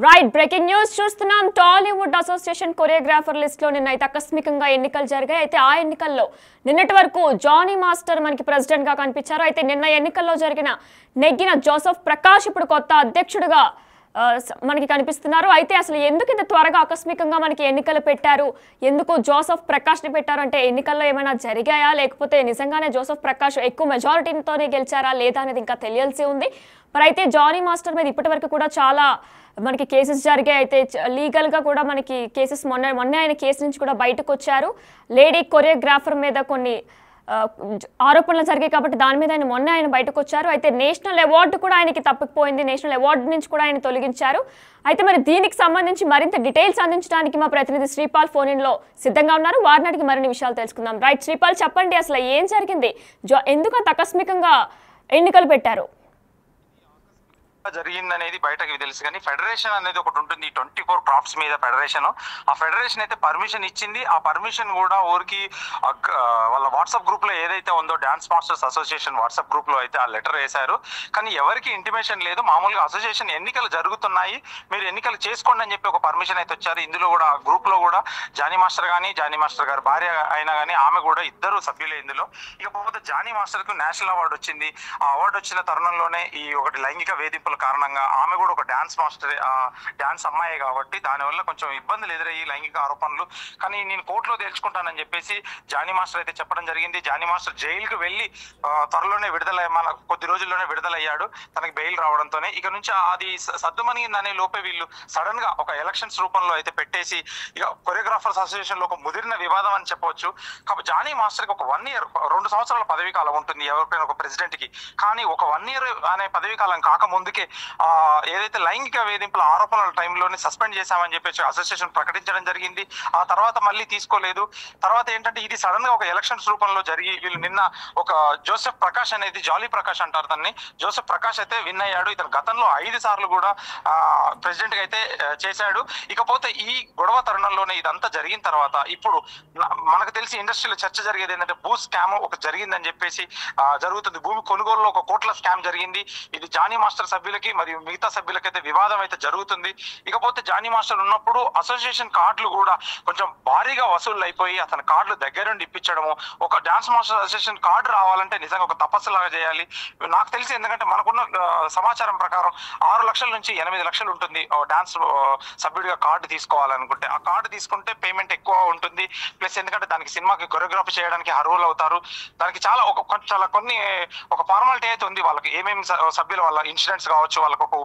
Right breaking news చూస్తున్నాం. Tollywood association choreographer list లో నిన్నైతే ఆకస్మికంగా ఎన్నికలు జరిగాయి. అయితే ఆ ఎన్నికల్లో నిన్నటి వరకు జానీ మాస్టర్ మనకి ప్రెసిడెంట్ గా కనిపించారు. అయితే నిన్న ఎన్నికల్లో నెగ్గిన జోసెఫ్ ప్రకాష్ ఇప్పుడు కొత్త అధ్యక్షుడిగా మనకి కనిపిస్తున్నారు. అయితే అసలు ఎందుకు ఇంత త్వరగా ఆకస్మికంగా మనకి ఎన్నికలు పెట్టారు, ఎందుకు జోసెఫ్ ప్రకాష్ని పెట్టారు అంటే ఎన్నికల్లో ఏమైనా జరిగాయా, లేకపోతే నిజంగానే జోసెఫ్ ప్రకాష్ ఎక్కువ మెజారిటీతోనే గెలిచారా లేదా అనేది ఇంకా తెలియాల్సి ఉంది. మరి అయితే జానీ మాస్టర్ మీద ఇప్పటి వరకు కూడా చాలా మనకి కేసెస్ జరిగాయి. అయితే లీగల్గా కూడా మనకి కేసెస్ మొన్న ఆయన కేసు నుంచి కూడా బయటకు వచ్చారు. లేడీ కొరియోగ్రాఫర్ మీద కొన్ని ఆరోపణలు జరిగాయి కాబట్టి దాని మీద ఆయన బయటకు వచ్చారు. అయితే నేషనల్ అవార్డు కూడా ఆయనకి తప్పిపోయింది. నేషనల్ అవార్డు నుంచి కూడా ఆయన తొలగించారు. అయితే మరి దీనికి సంబంధించి మరింత డీటెయిల్స్ అందించడానికి మా ప్రతినిధి శ్రీపాల్ ఫోన్ ఇన్ లో సిద్ధంగా ఉన్నారు. వారిని అడిగి మరిన్ని విషయాలు తెలుసుకుందాం. రైట్ శ్రీపాల్, చెప్పండి అసలు ఏం జరిగింది, ఎందుకు అంత ఆకస్మికంగా ఎన్నికలు పెట్టారు? జరిగిందనేది బయటకి తెలుసు కానీ ఫెడరేషన్ అనేది ఒకటి ఉంటుంది, 24 క్రాఫ్ట్స్ మీద ఫెడరేషన్. ఆ ఫెడరేషన్ అయితే పర్మిషన్ ఇచ్చింది. ఆ పర్మిషన్ కూడా ఊరికి వాళ్ళ వాట్సాప్ గ్రూప్ లో ఏదైతే ఉందో dance masters association WhatsApp group లో అయితే ఆ లెటర్ వేశారు. కానీ ఎవరికి ఇంటిమేషన్ లేదు. మామూలుగా అసోసియేషన్ ఎన్నికలు జరుగుతున్నాయి, మీరు ఎన్నికలు చేసుకోండి అని చెప్పి ఒక పర్మిషన్ అయితే వచ్చారు. ఇందులో కూడా గ్రూప్ లో కూడా జానీ మాస్టర్ కానీ జానీ మాస్టర్ గారి భార్య అయినా కానీ ఆమె కూడా ఇద్దరు సభ్యులే ఇందులో. ఇకపోతే జానీ మాస్టర్ కు నేషనల్ అవార్డు వచ్చింది. ఆ అవార్డు వచ్చిన తరుణంలోనే ఈ ఒకటి లైంగిక వేధింపుల కారణంగా ఆమె కూడా ఒక డాన్స్ మాస్టర్, డాన్స్ అమ్మాయి కాబట్టి దానివల్ల కొంచెం ఇబ్బందులు ఎదురయ్యి లైంగిక ఆరోపణలు. కానీ నేను కోర్టులో తేల్చుకుంటానని చెప్పేసి జానీ మాస్టర్ అయితే చెప్పడం జరిగింది. జానీ మాస్టర్ జైలుకు వెళ్ళి త్వరలోనే కొద్ది రోజుల్లోనే విడుదలయ్యాడు తనకి బెయిల్ రావడంతోనే. ఇక నుంచి అది సద్దుమణిందనే లోపే వీళ్ళు సడన్ గా ఒక ఎలక్షన్స్ రూపంలో అయితే పెట్టేసి ఇక కొరియోగ్రాఫర్స్ అసోసియేషన్ లో ఒక ముదిరిన వివాదం అని చెప్పవచ్చు. కాబట్టి జానీ మాస్టర్ కి ఒక 1 year 2 సంవత్సరాల పదవీ కాలం ఉంటుంది ఎవరికైనా ఒక ప్రెసిడెంట్ కి. కానీ ఒక 1 year అనే పదవీ కాలం కాకముందుకే ఏదైతే లైంగిక వేధింపుల ఆరోపణల టైంలోనే సస్పెండ్ చేశామని చెప్పేసి అసోసియేషన్ ప్రకటించడం జరిగింది. ఆ తర్వాత మళ్ళీ తీసుకోలేదు. తర్వాత ఏంటంటే ఇది సడన్ గా ఒక ఎలక్షన్స్ రూపంలో జరిగి వీళ్ళు నిన్న ఒక జోసెఫ్ ప్రకాష్ అనేది, జాలీ ప్రకాష్ అంటారు తనని, జోసెఫ్ ప్రకాష్ అయితే విన్ అయ్యాడు. ఇతను గతంలో 5 సార్లు కూడా ప్రెసిడెంట్ గా అయితే చేశాడు. ఇకపోతే ఈ గొడవ తరుణంలోనే ఇదంతా జరిగిన తర్వాత ఇప్పుడు మనకు తెలిసి ఇండస్ట్రీలో చర్చ జరిగేది ఏంటంటే భూ స్కామ్ ఒక జరిగిందని చెప్పేసి జరుగుతుంది. భూమి కొనుగోలులో 1 కోట్ల స్కామ్ జరిగింది. ఇది జానీ మాస్టర్ సభ్యులకి మరియు మిగతా సభ్యులకైతే వివాదం అయితే జరుగుతుంది. ఇకపోతే జానీ మాస్టర్ ఉన్నప్పుడు అసోసియేషన్ కార్డులు కూడా కొంచెం భారీగా వసూళ్లు అయిపోయి అతని కార్డులు దగ్గరుండి ఇప్పించడము. ఒక డాన్స్ మాస్టర్ అసోసియేషన్ కార్డు రావాలంటే నిజంగా ఒక తపస్సులాగా చేయాలి నాకు తెలిసి. ఎందుకంటే మనకున్న సమాచారం ప్రకారం 6 లక్షల నుంచి 8 లక్షలు ఉంటుంది డాన్స్ సభ్యుడిగా కార్డు తీసుకోవాలనుకుంటే. ఆ కార్డు తీసుకుంటే పేమెంట్ ఎక్కువ ఉంటుంది. ప్లస్ ఎందుకంటే దానికి సినిమాకి కొరియోగ్రఫీ చేయడానికి అర్హులు అవుతారు. దానికి చాలా కొన్ని ఒక ఫార్మాలిటీ అయితే ఉంది. వాళ్ళకి ఏమేమి సభ్యుల వాళ్ళ ఇన్సూరెన్స్ కావచ్చు, వాళ్ళకి ఒక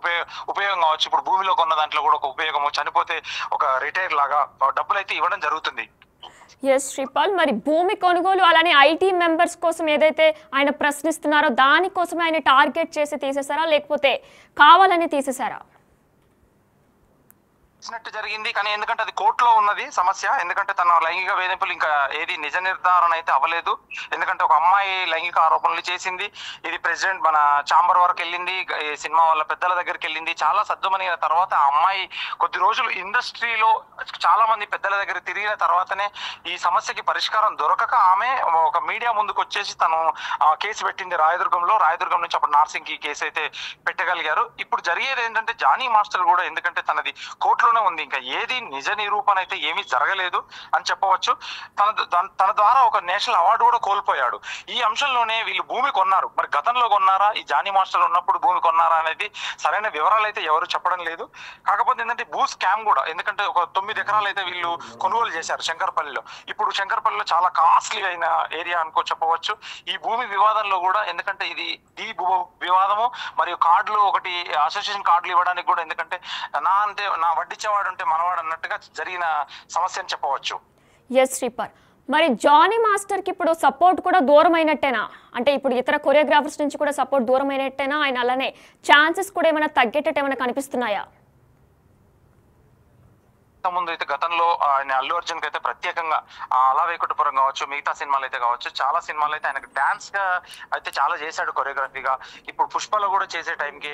ఉపయోగం కావచ్చు. ఇప్పుడు భూమిలో కొన్న దాంట్లో కూడా ఒక ఉపయోగము, చనిపోతే ఒక రిటైర్ లాగా డబ్బులు అయితే ఇవ్వడం జరుగుతుంది. ఎస్ శ్రీపాల్, మరి భూమి కొనుగోలు అలానే ఐటీ మెంబర్స్ కోసం ఏదైతే ఆయన ప్రశ్నిస్తున్నారో దానికోసమే ఆయన టార్గెట్ చేసి తీసేశారా, లేకపోతే కావాలని తీసేశారా? జరిగింది కానీ ఎందుకంటే అది కోర్టులో ఉన్నది సమస్య. ఎందుకంటే తన లైంగిక వేధింపులు ఇంకా ఏది నిజ నిర్ధారణ అయితే అవ్వలేదు. ఎందుకంటే ఒక అమ్మాయి లైంగిక ఆరోపణలు చేసింది. ఇది ప్రెసిడెంట్ మన ఛాంబర్ వరకు వెళ్ళింది, సినిమా వాళ్ళ పెద్దల దగ్గరికి వెళ్ళింది. చాలా సద్దుమణిన తర్వాత ఆ అమ్మాయి కొద్ది రోజులు ఇండస్ట్రీలో చాలా మంది పెద్దల దగ్గర తిరిగిన తర్వాతనే ఈ సమస్యకి పరిష్కారం దొరకక ఆమె ఒక మీడియా ముందుకు వచ్చేసి తను కేసు పెట్టింది రాయదుర్గంలో. రాయదుర్గం నుంచి అప్పుడు నార్సింగ్ కి కేసు అయితే పెట్టగలిగారు. ఇప్పుడు జరిగేది ఏంటంటే జానీ మాస్టర్ కూడా ఎందుకంటే తనది కోర్టులో ఉంది, ఇంకా ఏది నిజ నిరూపణ అయితే ఏమీ జరగలేదు అని చెప్పవచ్చు. తన ద్వారా ఒక నేషనల్ అవార్డు కూడా కోల్పోయాడు. ఈ అంశంలోనే వీళ్ళు భూమి కొన్నారు. మరి గతంలో కొన్నారా, ఈ జానీ మాస్టర్ ఉన్నప్పుడు భూమి కొన్నారా అనేది సరైన వివరాలు అయితే ఎవరు చెప్పడం లేదు. కాకపోతే ఏంటంటే భూ స్కామ్ కూడా, ఎందుకంటే ఒక 9 ఎకరాలు అయితే వీళ్ళు కొనుగోలు చేశారు శంకర్పల్లిలో. ఇప్పుడు శంకర్పల్లిలో చాలా కాస్ట్లీ అయిన ఏరియా అనుకో చెప్పవచ్చు. ఈ భూమి వివాదంలో కూడా ఎందుకంటే ఇది భూ వివాదము మరియు కార్డులు ఒకటి అసోసియేషన్ కార్డులు ఇవ్వడానికి కూడా, ఎందుకంటే నా వడ్డిచ్చేవాడు ఉంటే మనవాడు అన్నట్టుగా జరిగిన సమస్య అని చెప్పవచ్చు. ఎస్ శ్రీపాల్, మరి జానీ మాస్టర్ కి ఇప్పుడు సపోర్ట్ కూడా దూరం అయినట్టేనా? అంటే ఇప్పుడు ఇతర కొరియోగ్రాఫర్స్ నుంచి కూడా సపోర్ట్ దూరం అయినట్టేనా? ఆయన అలానే ఛాన్సెస్ కూడా ఏమైనా తగ్గేటట్టు ఏమైనా కనిపిస్తున్నాయా? ముందు అయితే గతంలో ఆయన అల్లు అర్జున్ కి అయితే ప్రత్యేకంగా అలా వైకుంఠపురం కావచ్చు, మిగతా సినిమాలు అయితే కావచ్చు, చాలా సినిమాలు అయితే ఆయనకు డాన్స్ గా అయితే చాలా చేశాడు కొరియోగ్రఫీగా. ఇప్పుడు పుష్పలో కూడా చేసే టైంకి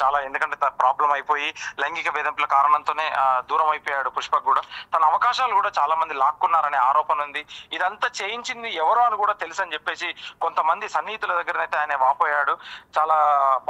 చాలా, ఎందుకంటే ప్రాబ్లం అయిపోయి లైంగిక వేధింపుల కారణంతోనే దూరం అయిపోయాడు పుష్పకు కూడా. తన అవకాశాలు కూడా చాలా మంది లాక్కున్నారనే ఆరోపణ ఉంది. ఇదంతా చేయించింది ఎవరో అని కూడా తెలుసు అని చెప్పేసి కొంతమంది సన్నిహితుల దగ్గర అయితే ఆయన వాపోయాడు. చాలా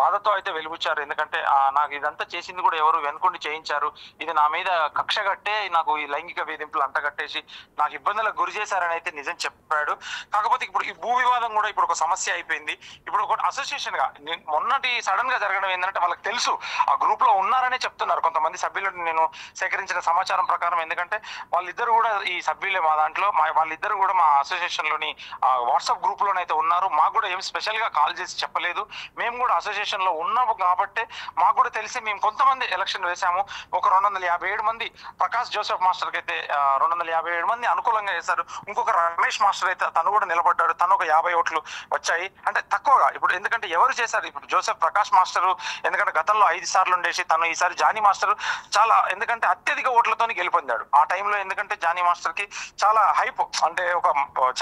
బాధతో అయితే వెలుగుచ్చారు. ఎందుకంటే నాకు ఇదంతా చేసింది కూడా ఎవరు వెనుకుండి చేయించారు, ఇది నా మీద కక్ష కట్టే నాకు ఈ లైంగిక వేధింపులు అంటగట్టేసి నాకు ఇబ్బందులకు గురి చేశారని అయితే నిజం చెప్పాడు. కాకపోతే ఇప్పుడు ఈ భూ వివాదం కూడా ఇప్పుడు ఒక సమస్య అయిపోయింది. ఇప్పుడు ఒక అసోసియేషన్ గా మొన్నటి సడన్ గా జరగడం ఏంటంటే వాళ్ళకి తెలుసు ఆ గ్రూప్ లో ఉన్నారనే చెప్తున్నారు కొంతమంది సభ్యులను నేను సేకరించిన సమాచారం ప్రకారం. ఎందుకంటే వాళ్ళిద్దరు కూడా ఈ సభ్యులే మా దాంట్లో, వాళ్ళిద్దరు కూడా మా అసోసియేషన్ లోని వాట్సాప్ గ్రూప్ లోనైతే ఉన్నారు. మాకు కూడా ఏం స్పెషల్ గా కాల్ చేసి చెప్పలేదు. మేము కూడా అసోసియేషన్ లో ఉన్నాము కాబట్టి మాకు కూడా తెలిసి మేము కొంతమంది ఎలక్షన్ వేసాము. ఒక 257 మంది ప్రకాష్ జోసెఫ్ మాస్టర్ కి అయితే 257 మంది అనుకూలంగా చేశారు. ఇంకొక రమేష్ మాస్టర్ అయితే తను కూడా నిలబడ్డాడు, తను ఒక 50 ఓట్లు వచ్చాయి. అంటే తక్కువగా ఇప్పుడు, ఎందుకంటే ఎవరు చేశారు ఇప్పుడు జోసెఫ్ ప్రకాష్ మాస్టర్, ఎందుకంటే గతంలో 5 సార్లు ఉండేసి తను ఈసారి జానీ మాస్టర్ చాలా, ఎందుకంటే అత్యధిక ఓట్లతో గెలుపొందాడు ఆ టైంలో. ఎందుకంటే జానీ మాస్టర్ కి చాలా హైప్, అంటే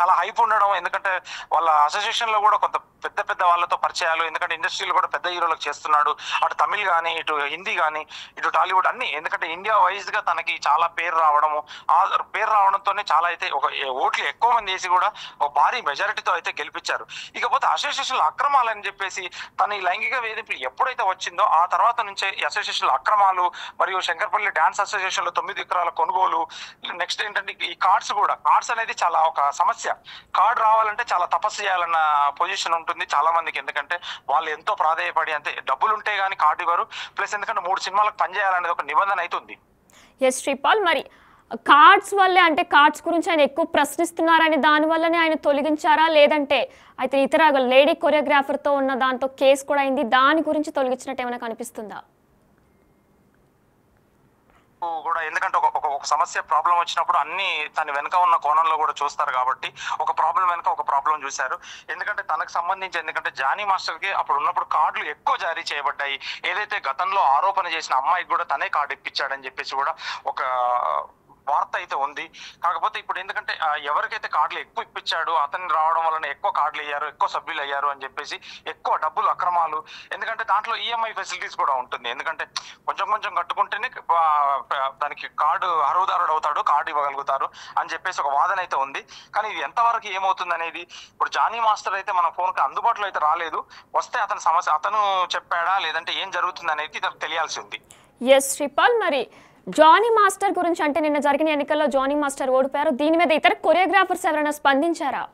చాలా హైప్ ఉండడం, ఎందుకంటే వాళ్ళ అసోసియేషన్ లో కూడా కొంత పెద్ద పెద్ద వాళ్ళతో పరిచయాలు, ఎందుకంటే ఇండస్ట్రీలో కూడా పెద్ద హీరోలకు చేస్తున్నాడు. అటు తమిళ్ కానీ, ఇటు హిందీ కానీ, ఇటు టాలీవుడ్ అన్ని, ఎందుకంటే ఇండియా వైజ్ గా తనకి చాలా పేరు రావడము, ఆ పేరు రావడంతోనే చాలా అయితే ఒక ఓట్లు ఎక్కువ మంది వేసి కూడా ఒక భారీ మెజారిటీతో అయితే గెలిపించారు. ఇకపోతే అసోసియేషన్ అక్రమాలని చెప్పేసి తన ఈ లైంగిక వేధింపులు ఎప్పుడైతే వచ్చిందో ఆ తర్వాత నుంచే ఈ అసోసియేషన్ అక్రమాలు, మరియు శంకర్పల్లి డాన్స్ అసోసియేషన్ లో 9 ఎకరాల కొనుగోలు, నెక్స్ట్ ఏంటంటే ఈ కార్డ్స్ కూడా, కార్డ్స్ అనేది చాలా ఒక సమస్య. కార్డ్ రావాలంటే చాలా తపస్సు చేయాలన్న పొజిషన్ ఉంటుంది చాలా మందికి. ఎందుకంటే వాళ్ళు ఎంతో ప్రాధాయపడి, అంతే డబ్బులు ఉంటే గానీ కార్డు ఇవ్వరు. ప్లస్ ఎందుకంటే 3 సినిమాలకు పనిచేయాలనేది ఒక నిబంధన అయితే ఉంది. ఎస్ శ్రీపాల్, మరి కార్డ్స్ వల్లే, అంటే కార్డ్స్ గురించి ఆయన ఎక్కువ ప్రశ్నిస్తున్నారని దాని వల్లనే ఆయన తొలగించారా, లేదంటే అయితే ఇతర లేడీ కొరియోగ్రాఫర్తో ఉన్న దాంతో కేసు కూడా అయింది, దాని గురించి తొలగించినట్టు ఏమైనా కనిపిస్తుందా? కూడా ఎందుకంటే ఒక సమస్య ప్రాబ్లం వచ్చినప్పుడు అన్ని తన వెనుక ఉన్న కోణంలో కూడా చూస్తారు కాబట్టి ఒక ప్రాబ్లం వెనుక ఒక ప్రాబ్లం చూశారు. ఎందుకంటే తనకు సంబంధించి, ఎందుకంటే జానీ మాస్టర్ కి అప్పుడు ఉన్నప్పుడు కార్డులు ఎక్కువ జారీ చేయబడ్డాయి. ఏదైతే గతంలో ఆరోపణ చేసిన అమ్మాయికి కూడా తనే కార్డు ఇప్పించాడని చెప్పేసి కూడా ఒక వార్త అయితే ఉంది. కాకపోతే ఇప్పుడు ఎందుకంటే ఎవరికైతే కార్డులు ఎక్కువ ఇప్పించాడు అతన్ని రావడం వలన ఎక్కువ కార్డులు అయ్యారు, ఎక్కువ సభ్యులు అయ్యారు అని చెప్పేసి ఎక్కువ డబ్బులు అక్రమాలు. ఎందుకంటే దాంట్లో ఈఎంఐ ఫెసిలిటీస్ కూడా ఉంటుంది. ఎందుకంటే కొంచెం కొంచెం కట్టుకుంటేనే దానికి కార్డు అర్హుదారుడు అవుతాడు, కార్డు ఇవ్వగలుగుతారు అని చెప్పేసి ఒక వాదన అయితే ఉంది. కానీ ఇది ఎంతవరకు ఏమవుతుంది అనేది ఇప్పుడు జానీ మాస్టర్ అయితే మన ఫోన్కి అందుబాటులో అయితే రాలేదు. వస్తే అతని సమస్య అతను చెప్పాడా, లేదంటే ఏం జరుగుతుంది అనేది తెలియాల్సి ఉంది. ఎస్ శ్రీపాల్, మరి జానీ మాస్టర్ గురించి, అంటే నిన్న జరిగిన ఎన్నికల్లో జానీ మాస్టర్ ఓడిపోయారు, దీని మీద ఇతర కొరియోగ్రాఫర్స్ ఎవరైనా స్పందించారా?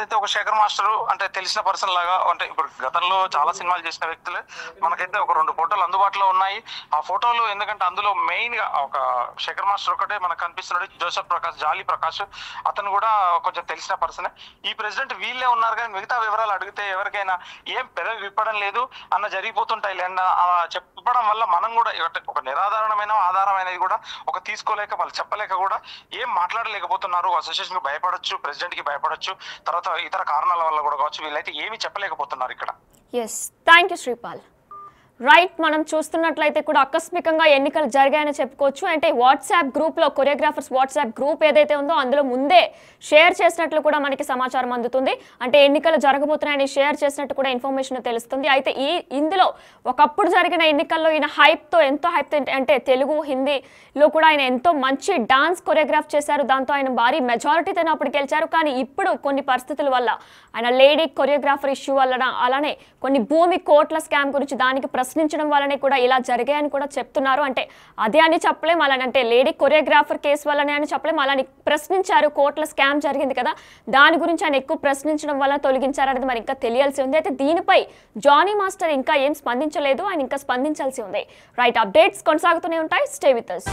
అయితే ఒక శేఖర్ మాస్టర్ అంటే తెలిసిన పర్సన్ లాగా, అంటే ఇప్పుడు గతంలో చాలా సినిమాలు చేసిన వ్యక్తులే. మనకైతే ఒక 2 ఫోటోలు అందుబాటులో ఉన్నాయి. ఆ ఫోటోలు ఎందుకంటే అందులో మెయిన్ గా ఒక శేఖర్ మాస్టర్ ఒకటే మనకు కనిపిస్తున్నాడు. జోసెఫ్ ప్రకాష్, జాలీ ప్రకాష్, అతను కూడా కొంచెం తెలిసిన పర్సనే. ఈ ప్రెసిడెంట్ వీళ్ళే ఉన్నారు, కానీ మిగతా వివరాలు అడిగితే ఎవరికైనా ఏం పెదవి విప్పడం లేదు అన్న జరిగిపోతుంటాయి. అలా చెప్పడం వల్ల మనం కూడా ఒక నిరాధారణమైన ఆధారమైనది కూడా ఒక తీసుకోలేక, వాళ్ళు చెప్పలేక కూడా ఏం మాట్లాడలేకపోతున్నారు. అసోసియేషన్ కి భయపడొచ్చు, ప్రెసిడెంట్ కి భయపడొచ్చు, తర్వాత ఇతర కారణాల వల్ల కూడా కావచ్చు, వీళ్ళైతే ఏమి చెప్పలేకపోతున్నారు ఇక్కడ. Yes, thank you Sripal. Right, మనం చూస్తున్నట్లయితే కూడా ఆకస్మికంగా ఎన్నికలు జరిగాయని చెప్పుకోవచ్చు. అంటే వాట్సాప్ గ్రూప్లో, కొరియోగ్రాఫర్స్ వాట్సాప్ గ్రూప్ ఏదైతే ఉందో అందులో ముందే షేర్ చేసినట్లు కూడా మనకి సమాచారం అందుతుంది. అంటే ఎన్నికలు జరగబోతున్నాయని షేర్ చేసినట్టు కూడా ఇన్ఫర్మేషన్ తెలుస్తుంది. అయితే ఇందులో ఒకప్పుడు జరిగిన ఎన్నికల్లో ఈయన హైప్తో, ఎంతో హైప్తో, అంటే తెలుగు హిందీలో కూడా ఆయన ఎంతో మంచి డాన్స్ కొరియోగ్రాఫ్ చేశారు. దాంతో ఆయన భారీ మెజారిటీతో అప్పుడు గెలిచారు. కానీ ఇప్పుడు కొన్ని పరిస్థితుల వల్ల, ఆయన లేడీ కొరియోగ్రాఫర్ ఇష్యూ వల్ల, అలానే కొన్ని భూమి కోట్ల స్కామ్ గురించి దానికి ప్రశ్నించడం వల్లనే కూడా ఇలా జరిగాయని కూడా చెప్తున్నారు. అంటే అదే అని చెప్పలేం, అలానే అంటే లేడీ కొరియోగ్రాఫర్ కేసు వల్లనే అని చెప్పలేం, అలానే ప్రశ్నించారు, కోట్ల స్కామ్ జరిగింది కదా, దాని గురించి ఆయన ఎక్కువ ప్రశ్నించడం వల్ల తొలగించారనేది మరి ఇంకా తెలియాల్సి ఉంది. అయితే దీనిపై జానీ మాస్టర్ ఇంకా ఏం స్పందించలేదు, ఆయన ఇంకా స్పందించాల్సి ఉంది. రైట్, అప్డేట్స్ కొనసాగుతూనే ఉంటాయి. Stay with us.